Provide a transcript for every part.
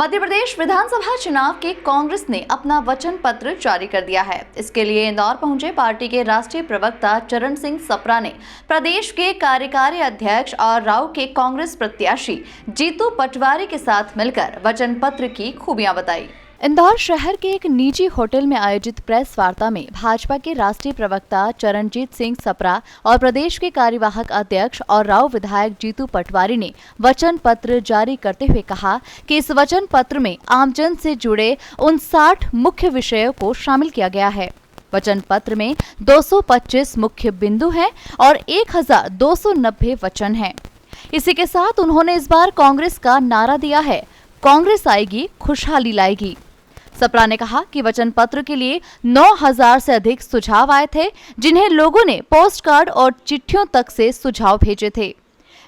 मध्य प्रदेश विधानसभा चुनाव के कांग्रेस ने अपना वचन पत्र जारी कर दिया है। इसके लिए इंदौर पहुंचे पार्टी के राष्ट्रीय प्रवक्ता चरण सिंह सप्रा ने प्रदेश के कार्यकारी अध्यक्ष और राव के कांग्रेस प्रत्याशी जीतू पटवारी के साथ मिलकर वचन पत्र की खूबियां बताई। इंदौर शहर के एक निजी होटल में आयोजित प्रेस वार्ता में भाजपा के राष्ट्रीय प्रवक्ता चरणजीत सिंह सप्रा और प्रदेश के कार्यवाहक अध्यक्ष और राव विधायक जीतू पटवारी ने वचन पत्र जारी करते हुए कहा कि इस वचन पत्र में आमजन से जुड़े 59 मुख्य विषयों को शामिल किया गया है। वचन पत्र में 225 मुख्य बिंदु हैं और 1290 वचन हैं। इसी के साथ उन्होंने इस बार कांग्रेस का नारा दिया है, कांग्रेस आएगी खुशहाली लाएगी। सप्रा ने कहा कि वचन पत्र के लिए 9000 से अधिक सुझाव आए थे, जिन्हें लोगों ने पोस्ट कार्ड और चिट्ठियों तक से सुझाव भेजे थे,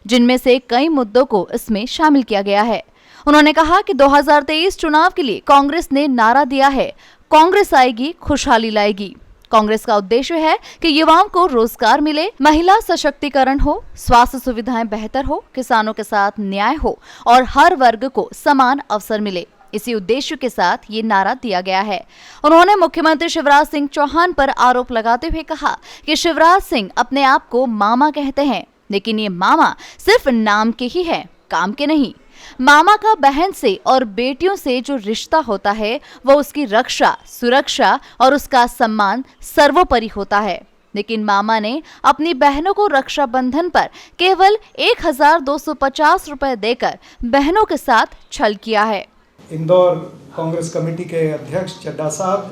जिनमें से कई मुद्दों को इसमें शामिल किया गया है। उन्होंने कहा कि 2023 चुनाव के लिए कांग्रेस ने नारा दिया है, कांग्रेस आएगी खुशहाली लाएगी। कांग्रेस का उद्देश्य है कि युवाओं को रोजगार मिले, महिला सशक्तिकरण हो, स्वास्थ्य सुविधाएं बेहतर हो, किसानों के साथ न्याय हो और हर वर्ग को समान अवसर मिले। इसी उद्देश्य के साथ ये नारा दिया गया है। उन्होंने मुख्यमंत्री शिवराज सिंह चौहान पर आरोप लगाते हुए कहा कि शिवराज सिंह अपने आप को मामा कहते हैं, लेकिन ये मामा सिर्फ नाम के ही है, काम के नहीं। मामा का बहन से और बेटियों से जो रिश्ता होता है वो उसकी रक्षा, सुरक्षा और उसका सम्मान सर्वोपरि होता है। लेकिन मामा ने अपनी बहनों को रक्षाबंधन पर केवल 1250 रुपए देकर बहनों के साथ छल किया है। इंदौर कांग्रेस कमेटी के अध्यक्ष चड्ढा साहब,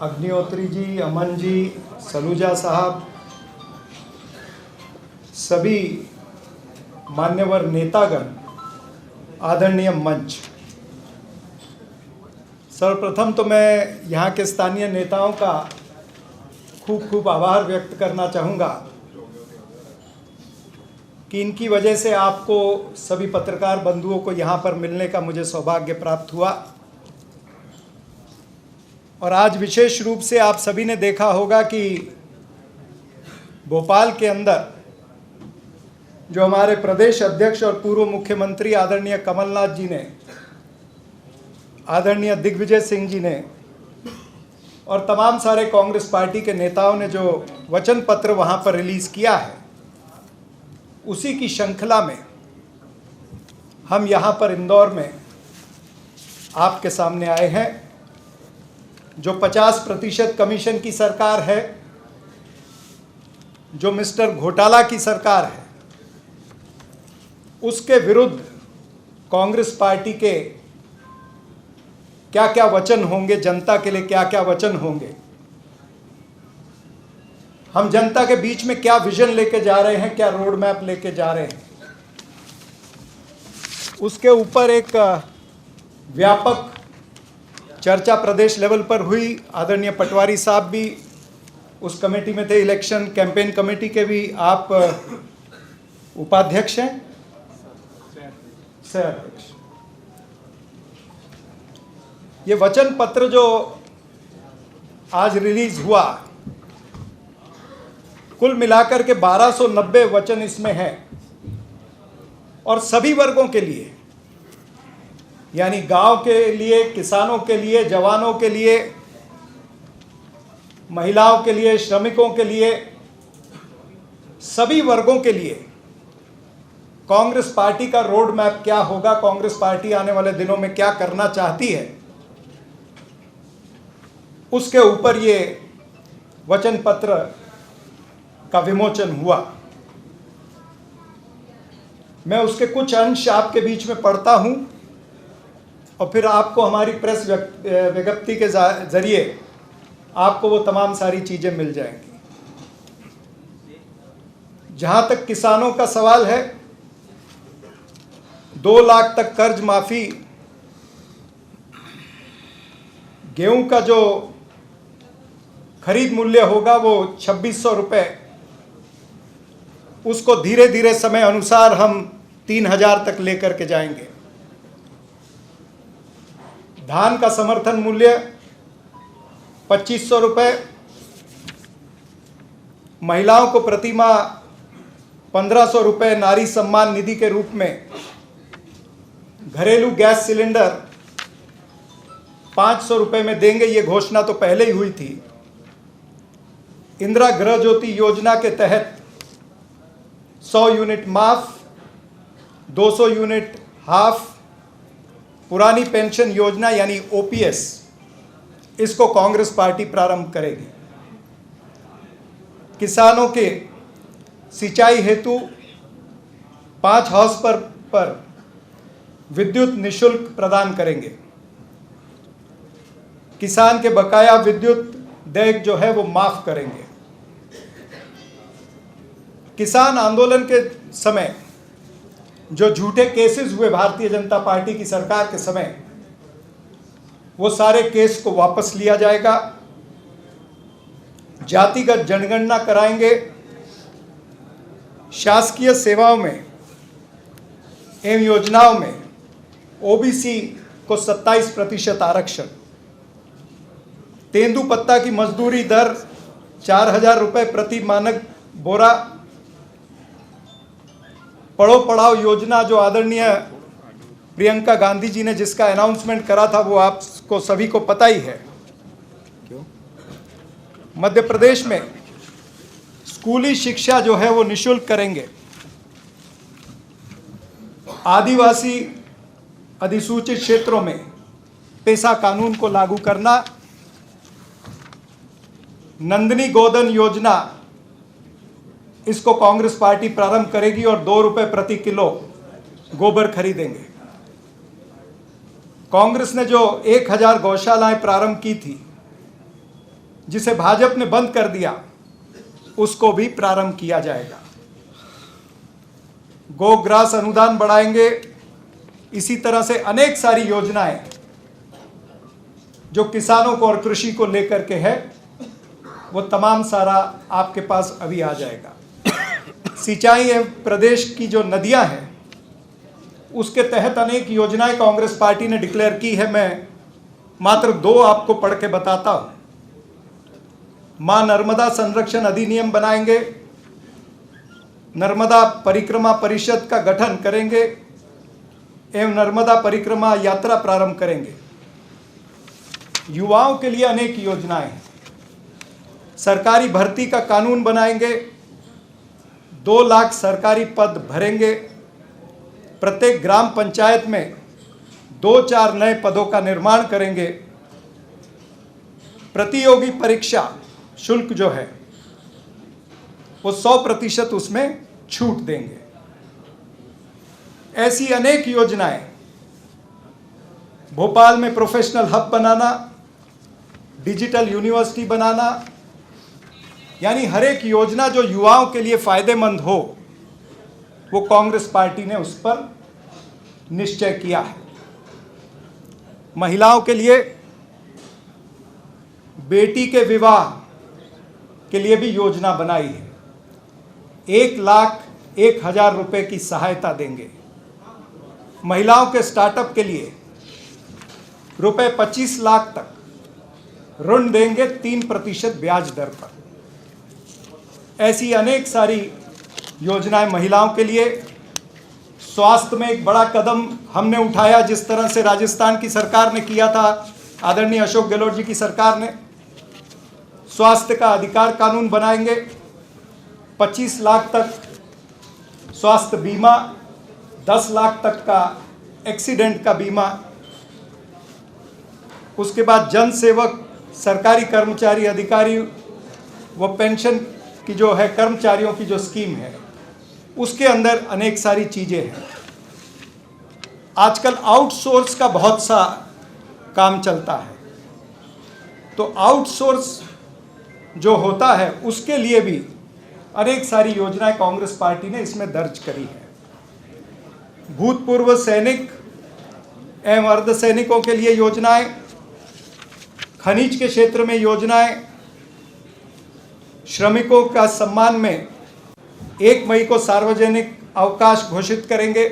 अग्निहोत्री जी, अमन जी, सलूजा साहब, सभी मान्यवर नेतागण, आदरणीय मंच, सर्वप्रथम तो मैं यहाँ के स्थानीय नेताओं का खूब खूब आभार व्यक्त करना चाहूँगा कि इनकी वजह से आपको सभी पत्रकार बंधुओं को यहाँ पर मिलने का मुझे सौभाग्य प्राप्त हुआ। और आज विशेष रूप से आप सभी ने देखा होगा कि भोपाल के अंदर जो हमारे प्रदेश अध्यक्ष और पूर्व मुख्यमंत्री आदरणीय कमलनाथ जी ने, आदरणीय दिग्विजय सिंह जी ने और तमाम सारे कांग्रेस पार्टी के नेताओं ने जो वचन पत्र वहाँ पर रिलीज़ किया है, उसी की श्रृंखला में हम यहाँ पर इंदौर में आपके सामने आए हैं। जो 50% कमीशन की सरकार है, जो मिस्टर घोटाला की सरकार है, उसके विरुद्ध कांग्रेस पार्टी के क्या क्या वचन होंगे, जनता के लिए क्या क्या वचन होंगे, हम जनता के बीच में क्या विजन लेके जा रहे हैं, क्या रोड मैप लेके जा रहे हैं, उसके ऊपर एक व्यापक चर्चा प्रदेश लेवल पर हुई। आदरणीय पटवारी साहब भी उस कमेटी में थे, इलेक्शन कैंपेन कमेटी के भी आप उपाध्यक्ष हैं, सह अध्यक्ष। ये वचन पत्र जो आज रिलीज हुआ, कुल मिलाकर के 1290 वचन इसमें हैं और सभी वर्गों के लिए, यानी गांव के लिए, किसानों के लिए, जवानों के लिए, महिलाओं के लिए, श्रमिकों के लिए, सभी वर्गों के लिए कांग्रेस पार्टी का रोड मैप क्या होगा, कांग्रेस पार्टी आने वाले दिनों में क्या करना चाहती है, उसके ऊपर ये वचन पत्र का विमोचन हुआ। मैं उसके कुछ अंश आपके बीच में पढ़ता हूं और फिर आपको हमारी प्रेस विज्ञप्ति के जरिए आपको वो तमाम सारी चीजें मिल जाएंगी। जहां तक किसानों का सवाल है, 2 लाख तक कर्ज माफी, गेहूं का जो खरीद मूल्य होगा वो 2600 रुपये, उसको धीरे धीरे समय अनुसार हम 3000 तक लेकर के जाएंगे। धान का समर्थन मूल्य 2500 रुपये, महिलाओं को प्रतिमाह 1500 रुपये नारी सम्मान निधि के रूप में घरेलू गैस सिलेंडर 500 रुपये में देंगे, ये घोषणा तो पहले ही हुई थी। इंदिरा गृह ज्योति योजना के तहत 100 यूनिट माफ, 200 यूनिट हाफ। पुरानी पेंशन योजना यानी ओपीएस, इसको कांग्रेस पार्टी प्रारंभ करेगी। किसानों के सिंचाई हेतु 5 हाउस पर विद्युत निशुल्क प्रदान करेंगे। किसान के बकाया विद्युत देय जो है वो माफ करेंगे। किसान आंदोलन के समय जो झूठे केसेस हुए भारतीय जनता पार्टी की सरकार के समय, वो सारे केस को वापस लिया जाएगा। जातिगत जनगणना कराएंगे। शासकीय सेवाओं में एवं योजनाओं में ओबीसी को 27% आरक्षण। तेंदुपत्ता की मजदूरी दर 4000 रुपये प्रति मानक बोरा। पढ़ो पढ़ाओ योजना जो आदरणीय प्रियंका गांधी जी ने जिसका अनाउंसमेंट करा था, वो आपको सभी को पता ही है। मध्य प्रदेश में स्कूली शिक्षा जो है वो निशुल्क करेंगे। आदिवासी अधिसूचित क्षेत्रों में पेशा कानून को लागू करना। नंदिनी गोधन योजना, इसको कांग्रेस पार्टी प्रारंभ करेगी और 2 रुपये प्रति किलो गोबर खरीदेंगे। कांग्रेस ने जो 1000 गौशालाएं प्रारंभ की थी, जिसे भाजपा ने बंद कर दिया, उसको भी प्रारंभ किया जाएगा। गोग्रास अनुदान बढ़ाएंगे। इसी तरह से अनेक सारी योजनाएं जो किसानों को और कृषि को लेकर के है, वो तमाम सारा आपके पास अभी आ जाएगा। सिंचाई एवं प्रदेश की जो नदियां हैं, उसके तहत अनेक योजनाएं कांग्रेस पार्टी ने डिक्लेयर की है। मैं मात्र 2 आपको पढ़ के बताता हूं। मां नर्मदा संरक्षण अधिनियम बनाएंगे। नर्मदा परिक्रमा परिषद का गठन करेंगे एवं नर्मदा परिक्रमा यात्रा प्रारंभ करेंगे। युवाओं के लिए अनेक योजनाएं हैं। सरकारी भर्ती का कानून बनाएंगे। 2 लाख सरकारी पद भरेंगे। प्रत्येक ग्राम पंचायत में 2-4 नए पदों का निर्माण करेंगे। प्रतियोगी परीक्षा शुल्क जो है वो 100% उसमें छूट देंगे। ऐसी अनेक योजनाएं। भोपाल में प्रोफेशनल हब बनाना, डिजिटल यूनिवर्सिटी बनाना, यानी हर एक योजना जो युवाओं के लिए फायदेमंद हो, वो कांग्रेस पार्टी ने उस पर निश्चय किया है। महिलाओं के लिए बेटी के विवाह के लिए भी योजना बनाई है। 1,01,000 रुपए की सहायता देंगे। महिलाओं के स्टार्टअप के लिए रुपए 25 लाख तक ऋण देंगे 3% ब्याज दर पर। ऐसी अनेक सारी योजनाएं महिलाओं के लिए। स्वास्थ्य में एक बड़ा कदम हमने उठाया, जिस तरह से राजस्थान की सरकार ने किया था, आदरणीय अशोक गहलोत जी की सरकार ने। स्वास्थ्य का अधिकार कानून बनाएंगे। 25 लाख तक स्वास्थ्य बीमा, 10 लाख तक का एक्सीडेंट का बीमा। उसके बाद जन सेवक, सरकारी कर्मचारी, अधिकारी, वो पेंशन की जो है कर्मचारियों की जो स्कीम है, उसके अंदर अनेक सारी चीज़ें हैं। आजकल आउटसोर्स का बहुत सा काम चलता है, तो आउटसोर्स जो होता है उसके लिए भी अनेक सारी योजनाएं कांग्रेस पार्टी ने इसमें दर्ज करी है। भूतपूर्व सैनिक एवं अर्धसैनिकों के लिए योजनाएं, खनिज के क्षेत्र में योजनाएं, श्रमिकों का सम्मान में 1 मई को सार्वजनिक अवकाश घोषित करेंगे।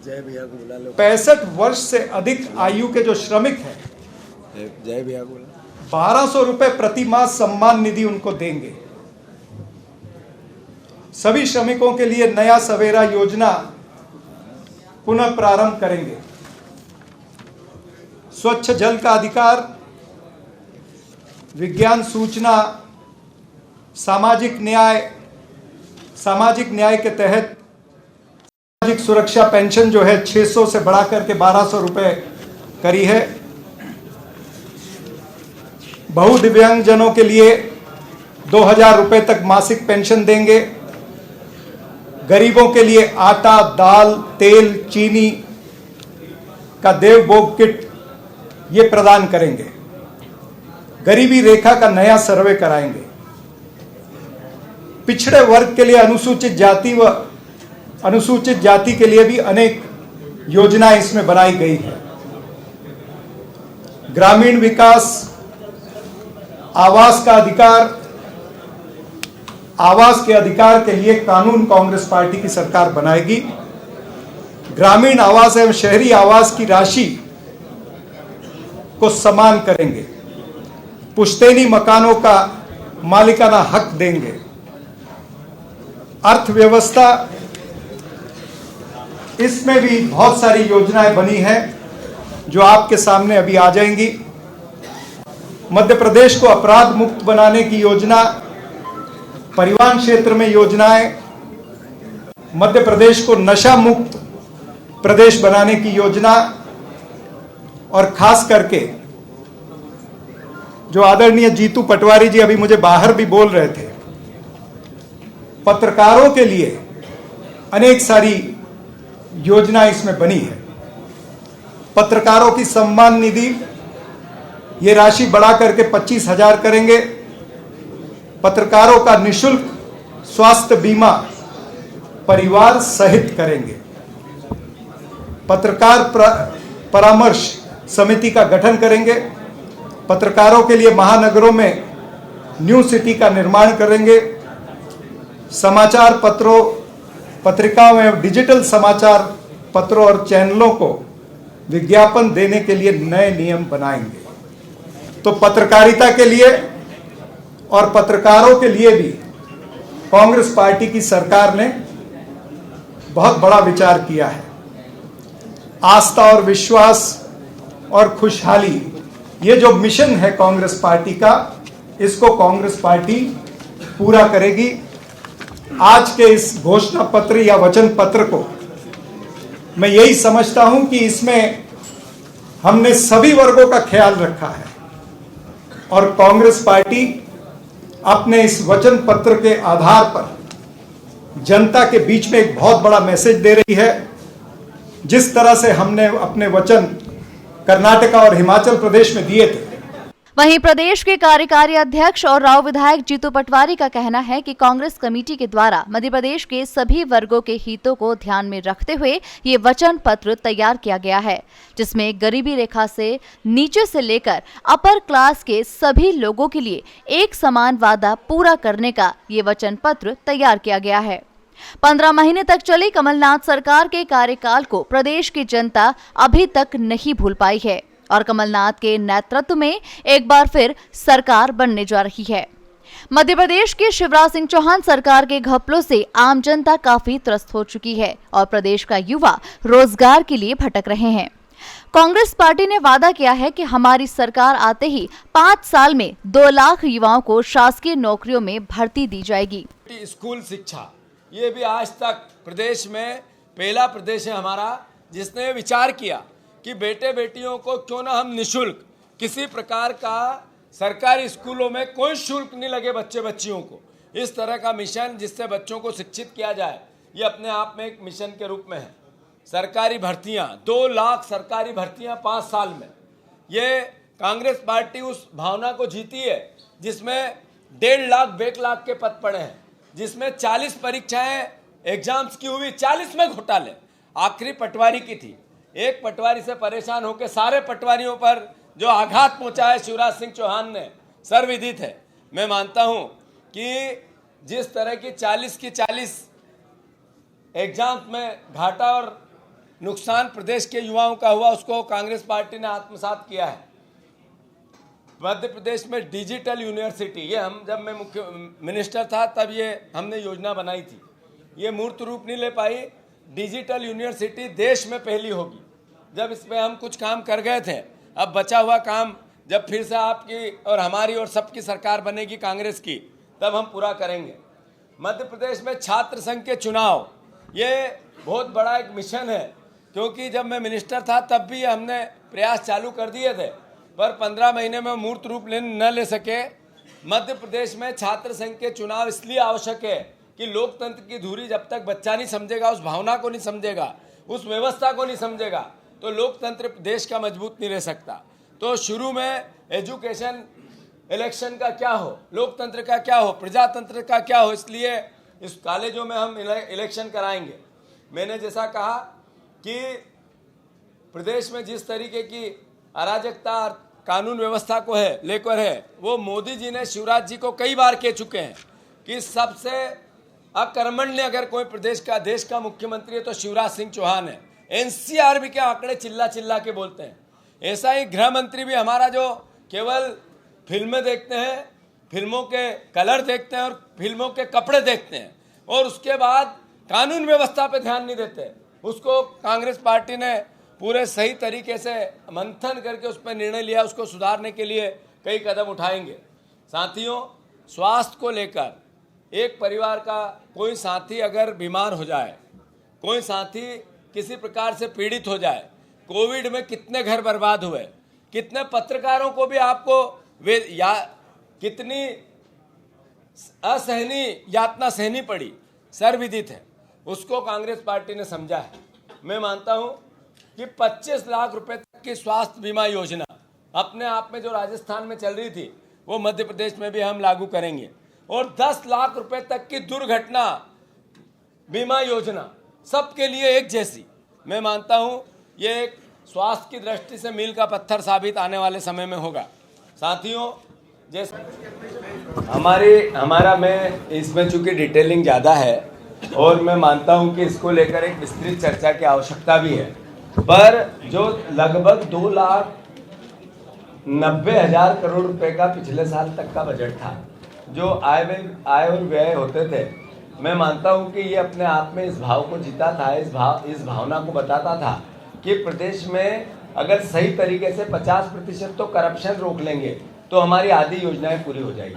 जय भैया को बुला लो। 65 वर्ष से अधिक आयु के जो श्रमिक हैं, जय भैया को 1200 रुपये प्रति माह सम्मान निधि उनको देंगे। सभी श्रमिकों के लिए नया सवेरा योजना पुनः प्रारंभ करेंगे। स्वच्छ जल का अधिकार, विज्ञान सूचना, सामाजिक न्याय के तहत सामाजिक सुरक्षा पेंशन जो है 600 से बढ़ाकर के 1200 रुपए करी है। बहुदिव्यांगजनों के लिए 2000 रुपए तक मासिक पेंशन देंगे। गरीबों के लिए आटा, दाल, तेल, चीनी का देवभोग किट ये प्रदान करेंगे। गरीबी रेखा का नया सर्वे कराएंगे। पिछड़े वर्ग के लिए अनुसूचित जाति के लिए भी अनेक योजनाएं इसमें बनाई गई है। ग्रामीण विकास, आवास के अधिकार के लिए कानून कांग्रेस पार्टी की सरकार बनाएगी। ग्रामीण आवास एवं शहरी आवास की राशि को समान करेंगे। पुश्तैनी मकानों का मालिकाना हक देंगे। अर्थव्यवस्था, इसमें भी बहुत सारी योजनाएं बनी हैं जो आपके सामने अभी आ जाएंगी। मध्य प्रदेश को अपराध मुक्त बनाने की योजना, परिवहन क्षेत्र में योजनाएं, मध्य प्रदेश को नशा मुक्त प्रदेश बनाने की योजना, और खास करके जो आदरणीय जीतू पटवारी जी अभी मुझे बाहर भी बोल रहे थे, पत्रकारों के लिए अनेक सारी योजना इसमें बनी है। पत्रकारों की सम्मान निधि, ये राशि बढ़ा करके 25,000 करेंगे। पत्रकारों का निःशुल्क स्वास्थ्य बीमा परिवार सहित करेंगे। पत्रकार परामर्श समिति का गठन करेंगे। पत्रकारों के लिए महानगरों में न्यू सिटी का निर्माण करेंगे। समाचार पत्रों, पत्रिकाओं एवं डिजिटल समाचार पत्रों और चैनलों को विज्ञापन देने के लिए नए नियम बनाएंगे। तो पत्रकारिता के लिए और पत्रकारों के लिए भी कांग्रेस पार्टी की सरकार ने बहुत बड़ा विचार किया है। आस्था और विश्वास और खुशहाली, ये जो मिशन है कांग्रेस पार्टी का, इसको कांग्रेस पार्टी पूरा करेगी। आज के इस घोषणा पत्र या वचन पत्र को मैं यही समझता हूं कि इसमें हमने सभी वर्गों का ख्याल रखा है और कांग्रेस पार्टी अपने इस वचन पत्र के आधार पर जनता के बीच में एक बहुत बड़ा मैसेज दे रही है। जिस तरह से हमने अपने वचन कर्नाटका और हिमाचल प्रदेश में दिए थे। वहीं प्रदेश के कार्यकारी अध्यक्ष और राव विधायक जीतू पटवारी का कहना है कि कांग्रेस कमेटी के द्वारा मध्य प्रदेश के सभी वर्गों के हितों को ध्यान में रखते हुए ये वचन पत्र तैयार किया गया है, जिसमें गरीबी रेखा से नीचे से लेकर अपर क्लास के सभी लोगों के लिए एक समान वादा पूरा करने का ये वचन पत्र तैयार किया गया है। 15 महीने तक चली कमलनाथ सरकार के कार्यकाल को प्रदेश की जनता अभी तक नहीं भूल पाई है और कमलनाथ के नेतृत्व में एक बार फिर सरकार बनने जा रही है। मध्य प्रदेश के शिवराज सिंह चौहान सरकार के घपलों से आम जनता काफी त्रस्त हो चुकी है और प्रदेश का युवा रोजगार के लिए भटक रहे हैं। कांग्रेस पार्टी ने वादा किया है कि हमारी सरकार आते ही 5 साल में 2 लाख युवाओं को शासकीय नौकरियों में भर्ती दी जाएगी। स्कूल शिक्षा, ये भी आज तक प्रदेश में पहला प्रदेश है हमारा जिसने विचार किया कि बेटे बेटियों को क्यों ना हम निःशुल्क किसी प्रकार का सरकारी स्कूलों में कोई शुल्क नहीं लगे बच्चे बच्चियों को, इस तरह का मिशन जिससे बच्चों को शिक्षित किया जाए, ये अपने आप में एक मिशन के रूप में है। सरकारी भर्तियां, 2 लाख सरकारी भर्तियां 5 साल में, ये कांग्रेस पार्टी उस भावना को जीती है जिसमें 1.5 लाख 1 लाख के पद पड़े हैं, जिसमें 40 परीक्षाएं एग्जाम्स की हुई, 40 में घोटाले। आखिरी पटवारी की थी, एक पटवारी से परेशान होकर सारे पटवारियों पर जो आघात पहुंचा है शिवराज सिंह चौहान ने, सर्वविदित है। मैं मानता हूं कि जिस तरह की 40 एग्जाम्स में घाटा और नुकसान प्रदेश के युवाओं का हुआ, उसको कांग्रेस पार्टी ने आत्मसात किया है। मध्य प्रदेश में डिजिटल यूनिवर्सिटी, ये हम जब मैं मुख्य मिनिस्टर था तब ये हमने योजना बनाई थी, ये मूर्त रूप नहीं ले पाई, डिजिटल यूनिवर्सिटी देश में पहली होगी। जब इसमें हम कुछ काम कर गए थे, अब बचा हुआ काम जब फिर से आपकी और हमारी और सबकी सरकार बनेगी कांग्रेस की, तब हम पूरा करेंगे। मध्य प्रदेश में छात्र संघ के चुनाव, ये बहुत बड़ा एक मिशन है, क्योंकि जब मैं मिनिस्टर था तब भी हमने प्रयास चालू कर दिए थे, पर 15 महीने में मूर्त रूप न ले सके। मध्य प्रदेश में छात्र संघ के चुनाव इसलिए आवश्यक है कि लोकतंत्र की धुरी जब तक बच्चा नहीं समझेगा, उस भावना को नहीं समझेगा, उस व्यवस्था को नहीं समझेगा, तो लोकतंत्र देश का मजबूत नहीं रह सकता। तो शुरू में एजुकेशन इलेक्शन का क्या हो, लोकतंत्र का क्या हो, प्रजातंत्र का क्या हो, इसलिए इस कॉलेजों में हम इलेक्शन कराएंगे। मैंने जैसा कहा कि प्रदेश में जिस तरीके की अराजकता और कानून व्यवस्था को लेकर है, वो मोदी जी ने शिवराज जी को कई बार कह चुके हैं कि सबसे अकर्मण्य अगर कोई प्रदेश का देश का मुख्यमंत्री है तो शिवराज सिंह चौहान है। एनसीआरबी के आंकड़े चिल्ला चिल्ला के बोलते हैं। ऐसा ही गृह मंत्री भी हमारा, जो केवल फिल्में देखते हैं, फिल्मों के कलर देखते हैं और फिल्मों के कपड़े देखते हैं, और उसके बाद कानून व्यवस्था पे ध्यान नहीं देते, उसको कांग्रेस पार्टी ने पूरे सही तरीके से मंथन करके उस पर निर्णय लिया, उसको सुधारने के लिए कई कदम उठाएंगे। साथियों, स्वास्थ्य को लेकर एक परिवार का कोई साथी अगर बीमार हो जाए, कोई साथी किसी प्रकार से पीड़ित हो जाए, कोविड में कितने घर बर्बाद हुए, कितने पत्रकारों को भी आपको कितनी असहनीय यातना सहनी पड़ी, सर्वविदित है, उसको कांग्रेस पार्टी ने समझा है। मैं मानता हूं कि 25 लाख रुपए तक की स्वास्थ्य बीमा योजना अपने आप में जो राजस्थान में चल रही थी, वो मध्य प्रदेश में भी हम लागू करेंगे, और 10 लाख रुपए तक की दुर्घटना बीमा योजना सबके लिए एक जैसी। मैं मानता हूं ये एक स्वास्थ्य की दृष्टि से मील का पत्थर साबित आने वाले समय में होगा। साथियों, जैसे हमारा में इसमें चूंकि डिटेलिंग ज़्यादा है और मैं मानता हूं कि इसको लेकर एक विस्तृत चर्चा की आवश्यकता भी है, पर जो लगभग 2,90,000 करोड़ रुपए का पिछले साल तक का बजट था, जो आय और व्यय होते थे, मैं मानता हूं कि ये अपने आप में इस भाव को जीता था, इस भावना को बताता था कि प्रदेश में अगर सही तरीके से 50% तो करप्शन रोक लेंगे तो हमारी आधी योजनाएं पूरी हो जाएगी।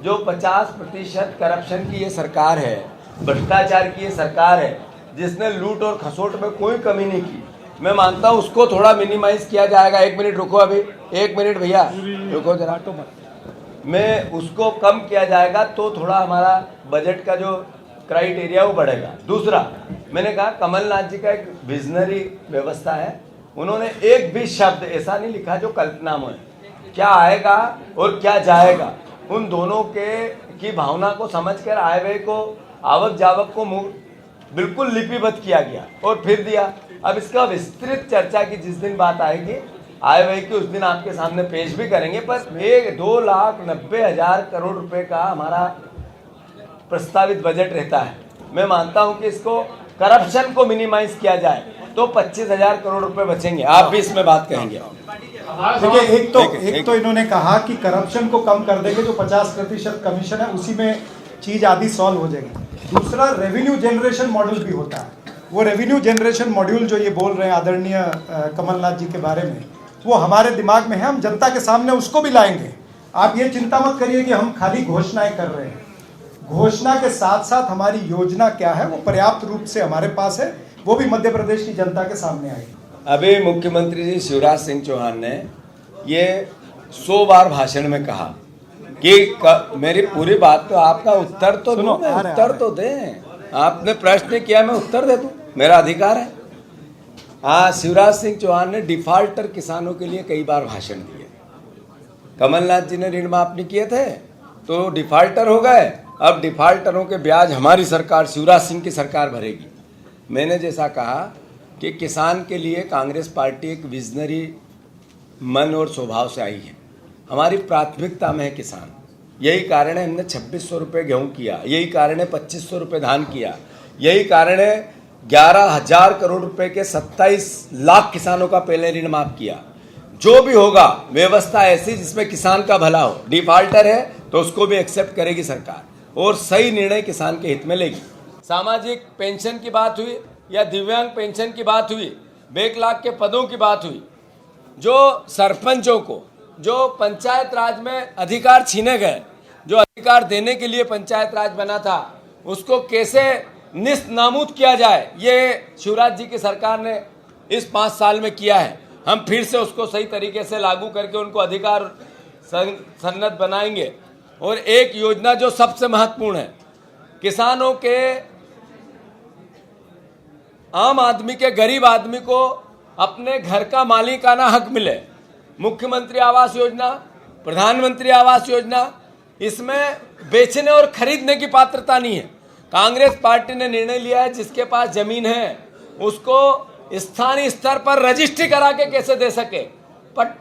जो 50% करप्शन की ये सरकार है, भ्रष्टाचार की ये सरकार है, जिसने लूट और खसोट में कोई कमी नहीं की, मैं मानता हूँ उसको थोड़ा मिनिमाइज किया जाएगा। 1 मिनट रुको, अभी 1 मिनट भैया रुको जरा, तो मैं उसको कम किया जाएगा तो थोड़ा हमारा बजट का जो क्राइटेरिया वो बढ़ेगा। दूसरा, मैंने कहा कमलनाथ जी का एक विजनरी व्यवस्था है, उन्होंने एक भी शब्द ऐसा नहीं लिखा जो कल्पनामय है। क्या आएगा और क्या जाएगा, उन दोनों की भावना को समझकर आय व्यय को, आवक जावक को बिल्कुल लिपिबद्ध किया गया और फिर दिया। अब इसका विस्तृत चर्चा की जिस दिन बात आएगी आय व्यय की, उस दिन आपके सामने पेश भी करेंगे। पर 2,90,000 करोड़ रुपए का हमारा प्रस्तावित बजट रहता है। मैं मानता हूं कि इसको करप्शन को मिनिमाइज किया जाए तो 25,000 करोड़ रुपए बचेंगे। आप भी इसमें बात करेंगे। देखिए, एक तो इन्होंने कहा कि करप्शन को कम कर देंगे, जो 50% कमीशन है उसी में चीज आधी सॉल्व हो जाएगी। दूसरा, रेवेन्यू जनरेशन मॉड्यूल भी होता है। वो रेवेन्यू जनरेशन मॉड्यूल जो ये बोल रहे हैं आदरणीय कमलनाथ जी के बारे में, वो हमारे दिमाग में है, हम जनता के सामने उसको भी लाएंगे। आप ये चिंता मत करिए कि हम खाली घोषणाएं कर रहे हैं। घोषणा के साथ साथ हमारी योजना क्या है वो पर्याप्त रूप से हमारे पास है, वो भी मध्य प्रदेश की जनता के सामने आएगी। अभी मुख्यमंत्री जी शिवराज सिंह चौहान ने ये 100 बार भाषण में कहा कि मेरी पूरी बात तो आपका उत्तर तो दूं, उत्तर तो दें। आपने प्रश्न किया, मैं उत्तर दे दूं, मेरा अधिकार है। हाँ, शिवराज सिंह चौहान ने डिफाल्टर किसानों के लिए कई बार भाषण दिए। कमलनाथ जी ने ऋण माफ नहीं किए थे तो डिफाल्टर हो गए। अब डिफाल्टरों के ब्याज हमारी सरकार, शिवराज सिंह की सरकार भरेगी। मैंने जैसा कहा कि किसान के लिए कांग्रेस पार्टी एक विजनरी मन और स्वभाव से आई है। हमारी प्राथमिकता में है किसान। यही कारण है हमने 2600 रुपये गेहूँ किया, यही कारण है 2500 रुपये धान किया, यही कारण है 11,000 करोड़ रुपए के 27 लाख किसानों का पहले ऋण माफ किया। जो भी होगा व्यवस्था ऐसी जिसमें किसान का भला हो। डिफाल्टर है तो उसको भी एक्सेप्ट करेगी सरकार और सही निर्णय किसान के हित में लेगी। सामाजिक पेंशन की बात हुई, या दिव्यांग पेंशन की बात हुई, 1 लाख के पदों की बात हुई, जो सरपंचों को जो पंचायत राज में अधिकार छीने गए, जो अधिकार देने के लिए पंचायत राज बना था, उसको कैसे निस्नाबूद किया जाए, ये शिवराज जी की सरकार ने इस 5 साल में किया है। हम फिर से उसको सही तरीके से लागू करके उनको अधिकार सन्नत बनाएंगे। और एक योजना जो सबसे महत्वपूर्ण है, किसानों के, आम आदमी के, गरीब आदमी को अपने घर का मालिकाना हक मिले। मुख्यमंत्री आवास योजना, प्रधानमंत्री आवास योजना, इसमें बेचने और खरीदने की पात्रता नहीं है। कांग्रेस पार्टी ने निर्णय लिया है जिसके पास जमीन है उसको स्थानीय स्तर पर रजिस्ट्री करा के कैसे दे सके, पर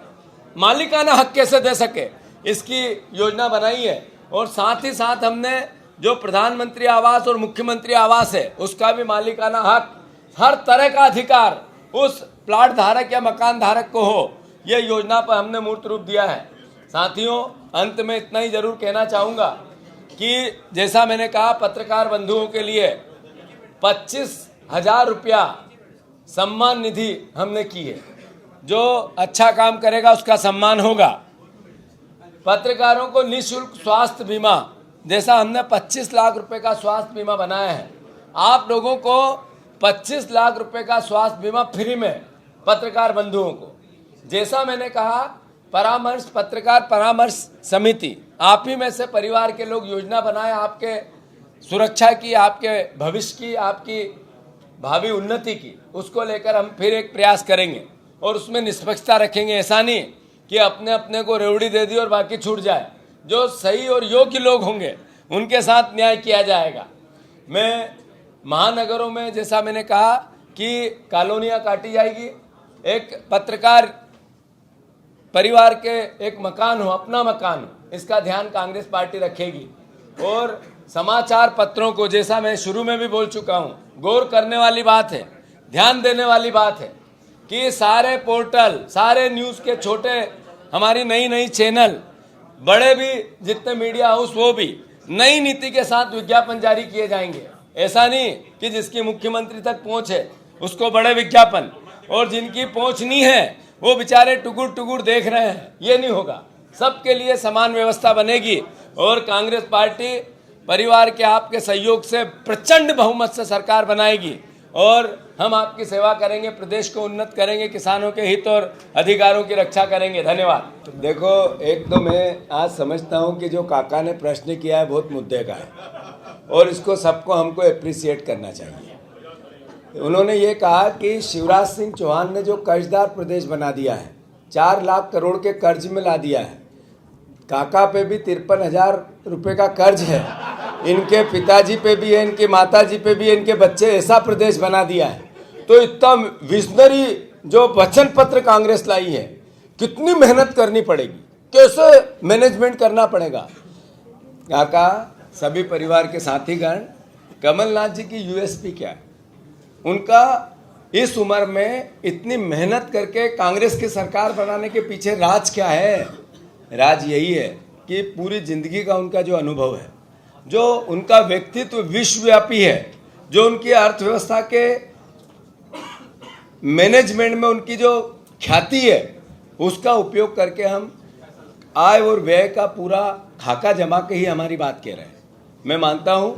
मालिकाना हक कैसे दे सके, इसकी योजना बनाई है। और साथ ही साथ हमने जो प्रधानमंत्री आवास और मुख्यमंत्री आवास है उसका भी मालिकाना हक, हर तरह का अधिकार उस प्लाट धारक या मकान धारक को हो, यह योजना पर हमने मूर्त रूप दिया है। साथियों, अंत में इतना ही जरूर कहना चाहूँगा कि जैसा मैंने कहा, पत्रकार बंधुओं के लिए 25,000 रुपया सम्मान निधि हमने की है। जो अच्छा काम करेगा उसका सम्मान होगा। पत्रकारों को निःशुल्क स्वास्थ्य बीमा, जैसा हमने 25 लाख रुपए का स्वास्थ्य बीमा बनाया है, आप लोगों को 25 लाख रुपए का स्वास्थ्य बीमा फ्री में पत्रकार बंधुओं को। जैसा मैंने कहा, परामर्श, पत्रकार परामर्श समिति, आप ही में से परिवार के लोग योजना बनाए आपके सुरक्षा की, आपके भविष्य की, आपकी भावी उन्नति की, उसको लेकर हम फिर एक प्रयास करेंगे और उसमें निष्पक्षता रखेंगे। ऐसा नहीं कि अपने अपने को रेवड़ी दे दी और बाकी छूट जाए। जो सही और योग्य लोग होंगे उनके साथ न्याय किया जाएगा। मैं महानगरों में, जैसा मैंने कहा कि कॉलोनियाँ काटी जाएगी, एक पत्रकार परिवार के एक मकान हो, अपना मकान हो, इसका ध्यान कांग्रेस पार्टी रखेगी। और समाचार पत्रों को, जैसा मैं शुरू में भी बोल चुका हूँ, गौर करने वाली बात है, ध्यान देने वाली बात है कि सारे पोर्टल, सारे न्यूज़ के छोटे, हमारी नई नई चैनल, बड़े भी जितने मीडिया हाउस, वो भी नई नीति के साथ विज्ञापन जारी किए जाएंगे। ऐसा नहीं कि जिसकी मुख्यमंत्री तक पहुँच है उसको बड़े विज्ञापन, और जिनकी पहुँच नहीं है वो बेचारे टुकुर टुकुर देख रहे हैं, ये नहीं होगा। सबके लिए समान व्यवस्था बनेगी और कांग्रेस पार्टी परिवार के आपके सहयोग से प्रचंड बहुमत से सरकार बनाएगी और हम आपकी सेवा करेंगे, प्रदेश को उन्नत करेंगे, किसानों के हित और अधिकारों की रक्षा करेंगे। धन्यवाद। देखो, एक तो मैं आज समझता हूं कि जो काका ने प्रश्न किया है बहुत मुद्दे का है और इसको सबको हमको एप्रिसिएट करना चाहिए। उन्होंने ये कहा कि शिवराज सिंह चौहान ने जो कर्जदार प्रदेश बना दिया है, 4 लाख करोड़ के कर्ज में ला दिया है। काका पे भी 53,000 रुपये का कर्ज है, इनके पिताजी पे भी है, इनकी माताजी पे भी है, इनके बच्चे, ऐसा प्रदेश बना दिया है। तो इतना विजनरी जो वचन पत्र कांग्रेस लाई है, कितनी मेहनत करनी पड़ेगी, कैसे मैनेजमेंट करना पड़ेगा। काका, सभी परिवार के साथीगण, कमलनाथ जी की यूएसपी क्या है? उनका इस उम्र में इतनी मेहनत करके कांग्रेस की सरकार बनाने के पीछे राज क्या है? राज यही है कि पूरी जिंदगी का उनका जो अनुभव है, जो उनका व्यक्तित्व विश्वव्यापी है, जो उनकी अर्थव्यवस्था के मैनेजमेंट में उनकी जो ख्याति है, उसका उपयोग करके हम आय और व्यय का पूरा खाका जमा के ही हमारी बात कह रहे हैं। मैं मानता हूँ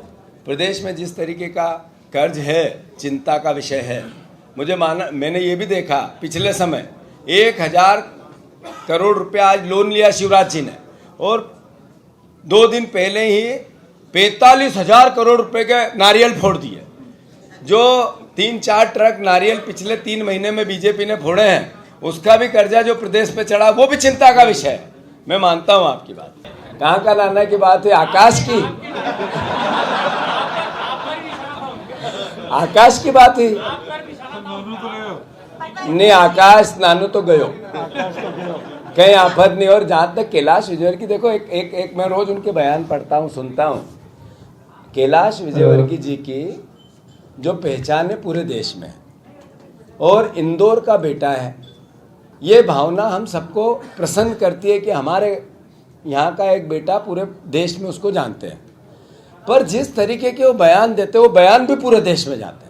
प्रदेश में जिस तरीके का कर्ज है, चिंता का विषय है। मैंने ये भी देखा पिछले समय 1,000 करोड़ रुपया आज लोन लिया शिवराज जी ने, और 2 दिन पहले ही 45,000 करोड़ रुपए के नारियल फोड़ दिए। जो 3-4 ट्रक नारियल पिछले 3 महीने में बीजेपी ने फोड़े हैं, उसका भी कर्जा जो प्रदेश पे चढ़ा, वो भी चिंता का विषय है। मैं मानता हूं आपकी बात। कहाँ का लाना की बात है? आकाश की, आकाश की बात है। नहीं, आकाश नानू तो गयो, कहीं आफत नहीं। और जहाँ तक कैलाश विजयवर्गीय, देखो एक मैं रोज उनके बयान पढ़ता हूँ, सुनता हूँ। कैलाश विजयवर्गीय जी की जो पहचान है पूरे देश में, और इंदौर का बेटा है, ये भावना हम सबको प्रसन्न करती है कि हमारे यहाँ का एक बेटा पूरे देश में उसको जानते हैं। पर जिस तरीके के वो बयान देते हैं, वो बयान भी पूरे देश में जाते हैं।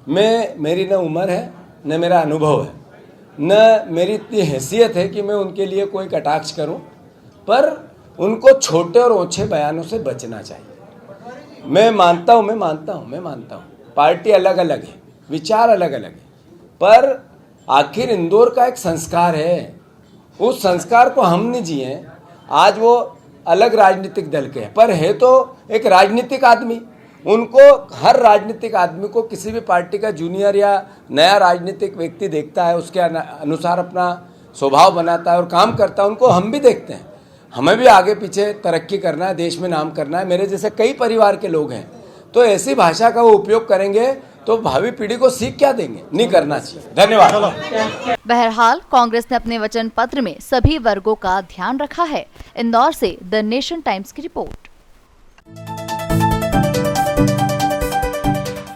मेरी न उम्र है न मेरा अनुभव है, न मेरी इतनी हैसियत है कि मैं उनके लिए कोई कटाक्ष करूं, पर उनको छोटे और ओछे बयानों से बचना चाहिए। मैं मानता हूं पार्टी अलग अलग है, विचार अलग अलग है, पर आखिर इंदौर का एक संस्कार है, उस संस्कार को हम नहीं जिए। आज वो अलग राजनीतिक दल के हैं, पर है तो एक राजनीतिक आदमी। उनको, हर राजनीतिक आदमी को किसी भी पार्टी का जूनियर या नया राजनीतिक व्यक्ति देखता है, उसके अनुसार अपना स्वभाव बनाता है और काम करता है। उनको हम भी देखते हैं, हमें भी आगे पीछे तरक्की करना है, देश में नाम करना है। मेरे जैसे कई परिवार के लोग हैं, तो ऐसी भाषा का वो उपयोग करेंगे तो भावी पीढ़ी को सीख क्या देंगे? नहीं करना चाहिए। धन्यवाद। बहरहाल कांग्रेस ने अपने वचन पत्र में सभी वर्गों का ध्यान रखा है। इंदौर से द नेशन टाइम्स की रिपोर्ट।